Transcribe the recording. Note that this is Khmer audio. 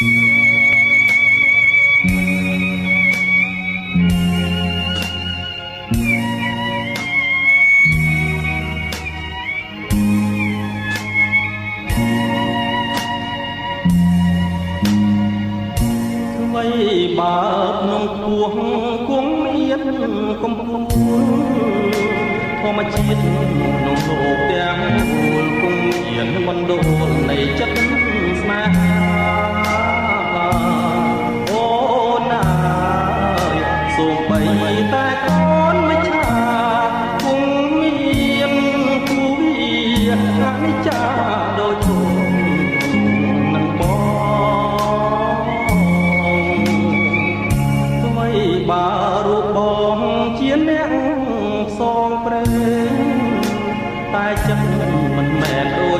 បើក្នុងពោះគង់មានកំពួនធម្មជាតិក្នុងលោកទាំងមូលគង់មានបណ្ដូលនៃចិត្តស្នេហាអូនណាយសូម្បីតែកូនមិនឆាគង់មានគូវាអនិច្ចាដូចធូរ